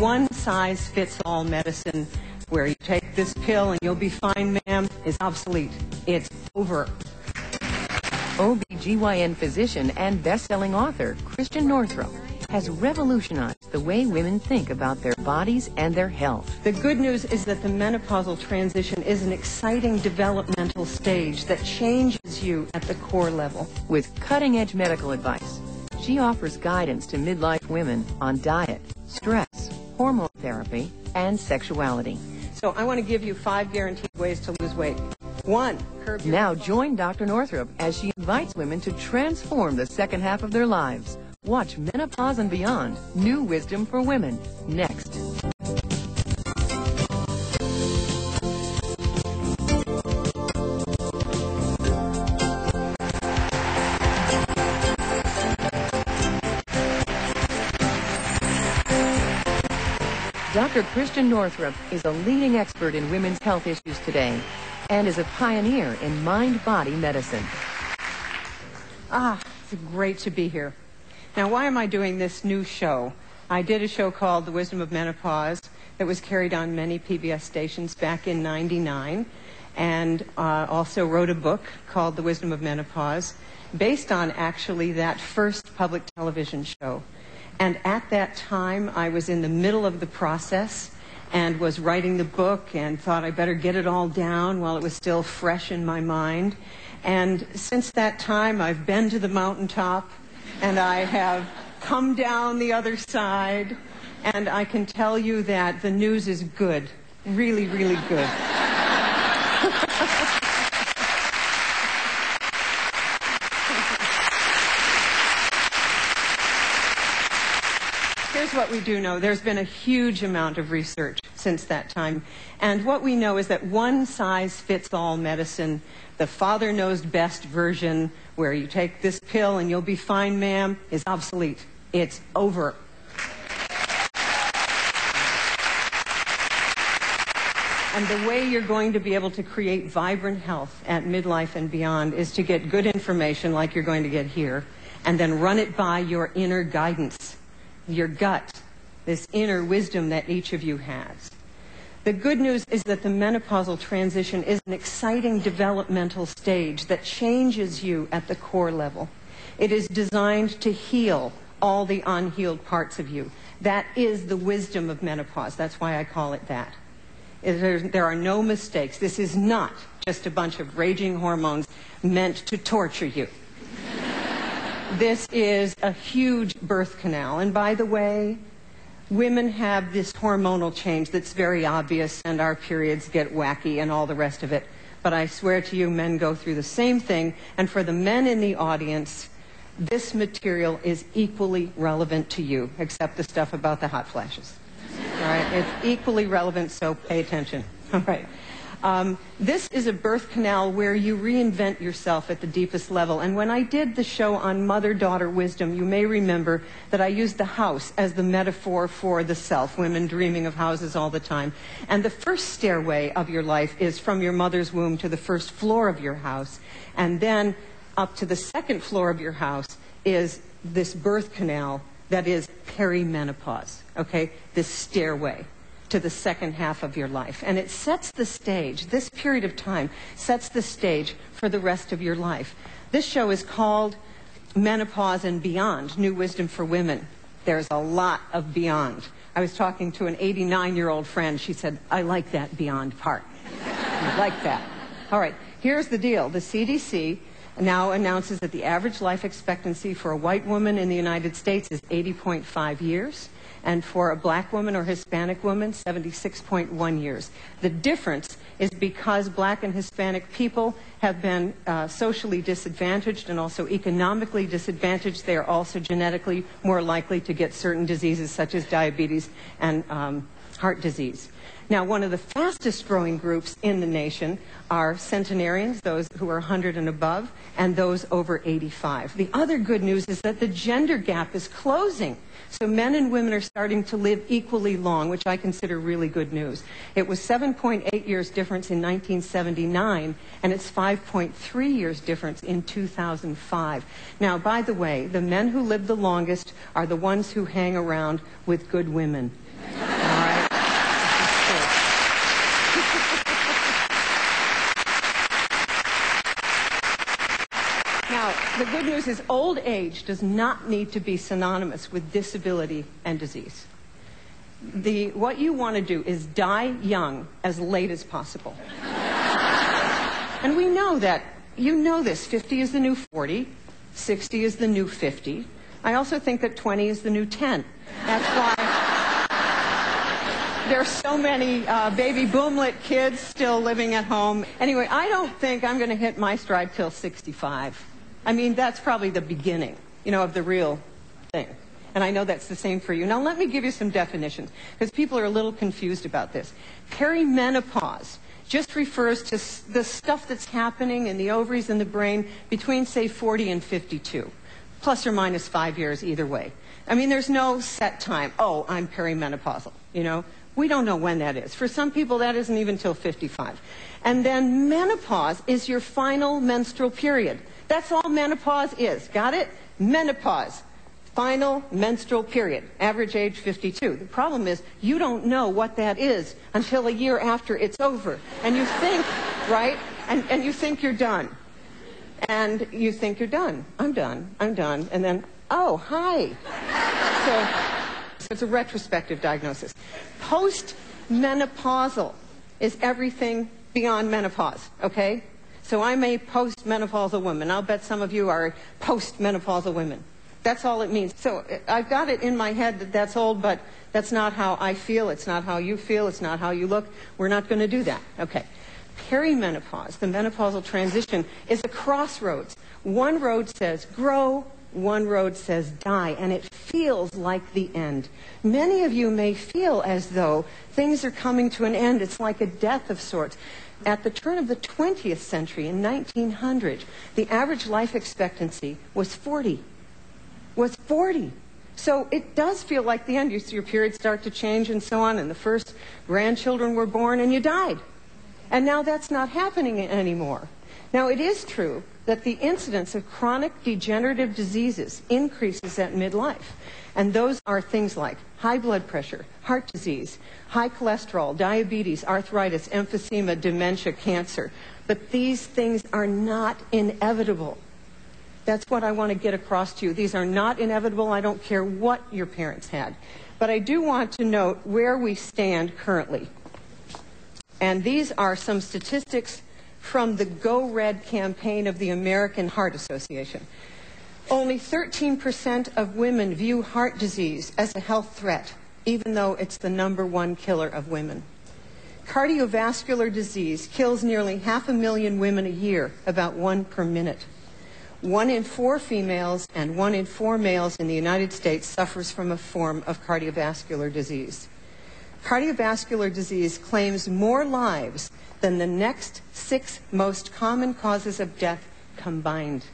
one-size-fits-all medicine where you take this pill and you'll be fine, ma'am, is obsolete. It's over. OB/GYN physician and best-selling author Christian Northrup has revolutionized the way women think about their bodies and their health. The good news is that the menopausal transition is an exciting developmental stage that changes you at the core level. With cutting-edge medical advice, she offers guidance to midlife women on diet, stress, hormone therapy, and sexuality. So I want to give you 5 guaranteed ways to lose weight. 1, curb your... Now join Dr. Northrup as she invites women to transform the second half of their lives. Watch Menopause and Beyond, New Wisdom for Women, next. Dr. Christian Northrup is a leading expert in women's health issues today and is a pioneer in mind-body medicine. It's great to be here. Now, why am I doing this new show? I did a show called The Wisdom of Menopause that was carried on many PBS stations back in '99, and also wrote a book called The Wisdom of Menopause based on actually that first public television show. And at that time, I was in the middle of the process and was writing the book and thought I better get it all down while it was still fresh in my mind. And since that time, I've been to the mountaintop, and I have come down the other side, and I can tell you that the news is good. Really, really good. Here's what we do know. There's been a huge amount of research since that time. And what we know is that one-size-fits-all medicine, the father knows best version, where you take this pill and you'll be fine, ma'am, is obsolete. It's over. And the way you're going to be able to create vibrant health at midlife and beyond is to get good information like you're going to get here, and then run it by your inner guidance, your gut, this inner wisdom that each of you has. The good news is that the menopausal transition is an exciting developmental stage that changes you at the core level. It is designed to heal all the unhealed parts of you. That is the wisdom of menopause. That's why I call it that. There are no mistakes. This is not just a bunch of raging hormones meant to torture you. This is a huge birth canal. And by the way, women have this hormonal change that's very obvious, and our periods get wacky and all the rest of it. But I swear to you, men go through the same thing. And for the men in the audience, this material is equally relevant to you, except the stuff about the hot flashes. All right? It's equally relevant, so pay attention. All right. This is a birth canal where you reinvent yourself at the deepest level. And when I did the show on mother-daughter wisdom, you may remember that I used the house as the metaphor for the self, women dreaming of houses all the time. And the first stairway of your life is from your mother's womb to the first floor of your house. And then up to the second floor of your house is this birth canal that is perimenopause, okay? This stairway to the second half of your life. And it sets the stage, this period of time sets the stage for the rest of your life. This show is called Menopause and Beyond, New Wisdom for Women. There's a lot of beyond. I was talking to an 89-year-old friend. She said, I like that beyond part. I like that. All right, here's the deal. The CDC now announces that the average life expectancy for a white woman in the United States is 80.5 years. And for a black woman or Hispanic woman, 76.1 years. The difference is because black and Hispanic people have been socially disadvantaged and also economically disadvantaged. They are also genetically more likely to get certain diseases such as diabetes and heart disease. Now, one of the fastest growing groups in the nation are centenarians, those who are 100 and above, and those over 85. The other good news is that the gender gap is closing. So men and women are starting to live equally long, which I consider really good news. It was 7.8 years difference in 1979, and it's 5.3 years difference in 2005. Now, by the way, the men who live the longest are the ones who hang around with good women. Now, the good news is old age does not need to be synonymous with disability and disease. What you want to do is die young as late as possible. And we know that. You know this. 50 is the new 40. 60 is the new 50. I also think that 20 is the new 10. That's why there's so many baby boomlet kids still living at home. Anyway, I don't think I'm going to hit my stride till 65. I mean, that's probably the beginning, of the real thing. And I know that's the same for you. Now, let me give you some definitions, because people are a little confused about this. Perimenopause just refers to the stuff that's happening in the ovaries and the brain between, say, 40 and 52, plus or minus 5 years either way. I mean, there's no set time. Oh, I'm perimenopausal, We don't know when that is. For some people, that isn't even till 55. And then menopause is your final menstrual period. That's all menopause is. Got it? Menopause. Final menstrual period. Average age 52. The problem is you don't know what that is until a year after it's over. And you think, right? And you think you're done. And you think you're done. I'm done. I'm done. And then, oh, hi. So it's a retrospective diagnosis. Postmenopausal is everything beyond menopause, okay? So I'm a postmenopausal woman. I'll bet some of you are postmenopausal women. That's all it means. So I've got it in my head that that's old, but that's not how I feel. It's not how you feel. It's not how you look. We're not going to do that. Okay. Perimenopause, the menopausal transition, is a crossroads. One road says grow, one road says die, and it feels like the end. Many of you may feel as though things are coming to an end. It's like a death of sorts. At the turn of the 20th century, in 1900, the average life expectancy was 40. So it does feel like the end. You see your periods start to change and so on, and the first grandchildren were born and you died. And now that's not happening anymore. Now, it is true that the incidence of chronic degenerative diseases increases at midlife. And those are things like high blood pressure, heart disease, high cholesterol, diabetes, arthritis, emphysema, dementia, cancer. But these things are not inevitable. That's what I want to get across to you. These are not inevitable. I don't care what your parents had. But I do want to note where we stand currently. And these are some statistics from the Go Red campaign of the American Heart Association. Only 13% of women view heart disease as a health threat, even though it's the #1 killer of women. Cardiovascular disease kills nearly 500,000 women a year, about 1 per minute. 1 in 4 females and 1 in 4 males in the United States suffers from a form of cardiovascular disease. Cardiovascular disease claims more lives than the next 6 most common causes of death combined.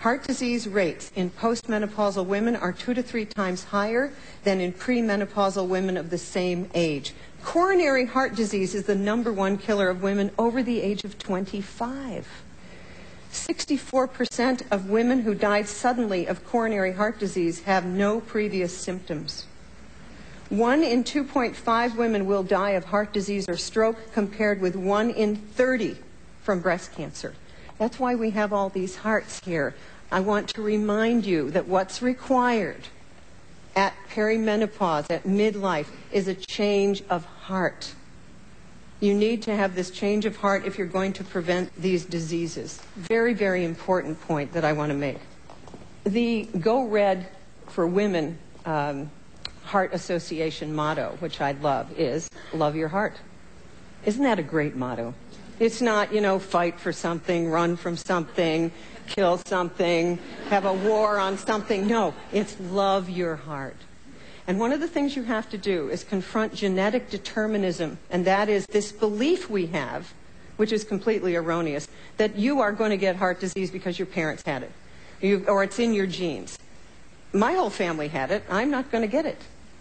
Heart disease rates in postmenopausal women are 2 to 3 times higher than in premenopausal women of the same age. Coronary heart disease is the #1 killer of women over the age of 25. 64% of women who died suddenly of coronary heart disease have no previous symptoms. 1 in 2.5 women will die of heart disease or stroke, compared with 1 in 30 from breast cancer. That's why we have all these hearts here. I want to remind you that what's required at perimenopause, at midlife, is a change of heart. You need to have this change of heart if you're going to prevent these diseases. Very, very important point that I want to make. The Go Red for Women Heart Association motto, which I love, is love your heart. Isn't that a great motto? It's not, fight for something, run from something, kill something, have a war on something. No, it's love your heart. And one of the things you have to do is confront genetic determinism, and that is this belief we have, which is completely erroneous, that you are going to get heart disease because your parents had it, or it's in your genes. My whole family had it. I'm not going to get it.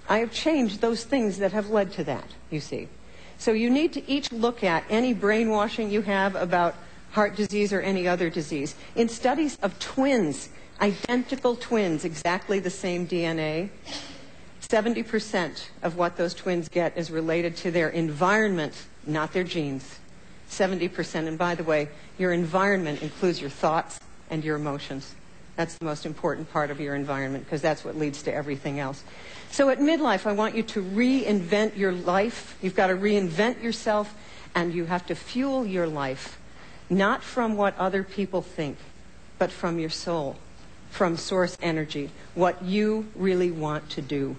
I have changed those things that have led to that, you see. So you need to each look at any brainwashing you have about heart disease or any other disease. In studies of twins, identical twins, exactly the same DNA, 70% of what those twins get is related to their environment, not their genes. 70%. And by the way, your environment includes your thoughts and your emotions. That's the most important part of your environment, because that's what leads to everything else. So at midlife, I want you to reinvent your life. You've got to reinvent yourself, and you have to fuel your life, not from what other people think, but from your soul, from source energy, what you really want to do.